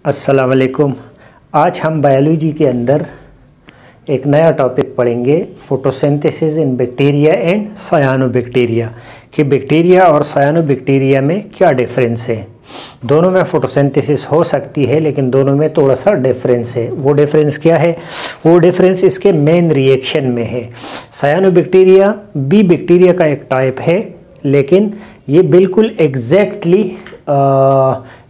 अस्सलाम वालेकुम। आज हम बायोलॉजी के अंदर एक नया टॉपिक पढ़ेंगे, फोटोसिंथेसिस इन बैक्टीरिया एंड सायानोबैक्टीरिया, कि बैक्टीरिया और सायानोबैक्टीरिया में क्या डिफरेंस है। दोनों में फोटोसिंथेसिस हो सकती है लेकिन दोनों में थोड़ा सा डिफरेंस है। वो डिफरेंस क्या है? वो डिफरेंस इसके मेन रिएक्शन में है। सायानोबैक्टीरिया बी बैक्टीरिया का एक टाइप है, लेकिन ये बिल्कुल एग्जैक्टली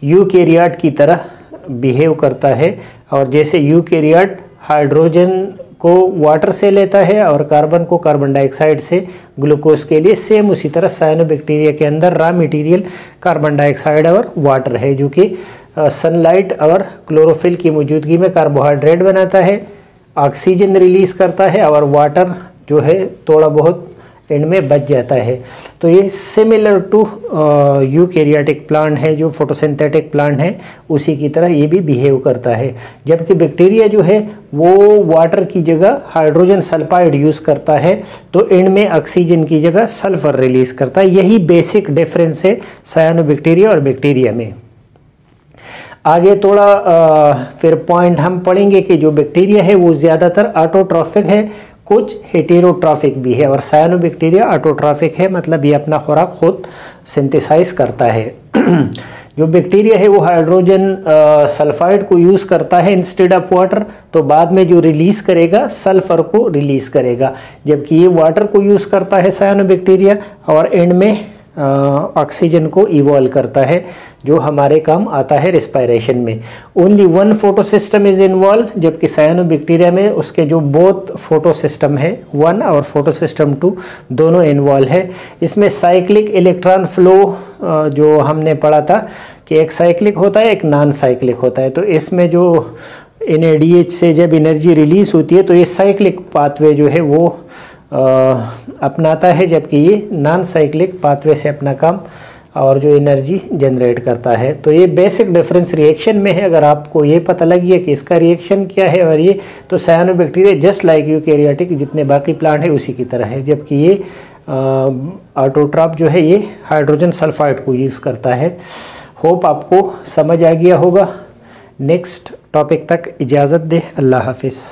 यूकैरियोट की तरह बिहेव करता है। और जैसे यूकैरियोट हाइड्रोजन को वाटर से लेता है और कार्बन को कार्बन डाइऑक्साइड से ग्लूकोज के लिए, सेम उसी तरह सायानोबैक्टीरिया के अंदर रॉ मटेरियल कार्बन डाइऑक्साइड और वाटर है, जो कि सनलाइट और क्लोरोफिल की मौजूदगी में कार्बोहाइड्रेट बनाता है, ऑक्सीजन रिलीज़ करता है और वाटर जो है थोड़ा बहुत एंड में बच जाता है। तो ये सिमिलर टू यूकैरियोटिक प्लांट है, जो फोटोसिंथेटिक प्लांट है, उसी की तरह ये भी बिहेव करता है। जबकि बैक्टीरिया जो है वो वाटर की जगह हाइड्रोजन सल्फाइड यूज़ करता है, तो एंड में ऑक्सीजन की जगह सल्फर रिलीज़ करता है। यही बेसिक डिफरेंस है सायानोबैक्टीरिया और बैक्टीरिया में। आगे थोड़ा फिर पॉइंट हम पढ़ेंगे कि जो बैक्टीरिया है वो ज़्यादातर ऑटोट्रॉफिक है, कुछ हेटेरोट्रॉफिक भी है, और सायानोबैक्टीरिया ऑटोट्रॉफिक है, मतलब ये अपना खुराक खुद सिंथेसाइज करता है। जो बैक्टीरिया है वो हाइड्रोजन सल्फाइड को यूज़ करता है इंस्टेड ऑफ वाटर, तो बाद में जो रिलीज़ करेगा सल्फर को रिलीज़ करेगा। जबकि ये वाटर को यूज़ करता है सायानोबैक्टीरिया, और एंड में ऑक्सीजन को इवॉल्व करता है, जो हमारे काम आता है रिस्पायरेशन में। Only one photo system is involve, जबकि सायानोबैक्टीरिया में उसके जो बोथ फोटो सिस्टम है 1 और फोटो सिस्टम 2 दोनों इन्वॉल्व है। इसमें साइक्लिक इलेक्ट्रॉन फ्लो जो हमने पढ़ा था कि एक साइक्लिक होता है एक नॉन साइक्लिक होता है, तो इसमें जो NADH से जब एनर्जी रिलीज होती है तो ये साइक्लिक पाथवे जो है वो अपनाता है, जबकि ये नॉन साइक्लिक पाथवे से अपना काम और जो एनर्जी जनरेट करता है। तो ये बेसिक डिफरेंस रिएक्शन में है। अगर आपको ये पता लग गया कि इसका रिएक्शन क्या है और ये, तो सायानोबैक्टीरिया जस्ट लाइक यूकैरियोटिक जितने बाकी प्लांट है उसी की तरह है, जबकि ये ऑटोट्रॉफ जो है ये हाइड्रोजन सल्फाइड को यूज़ करता है। होप आपको समझ आ गया होगा। नेक्स्ट टॉपिक तक इजाज़त दे। अल्लाह हाफिज़।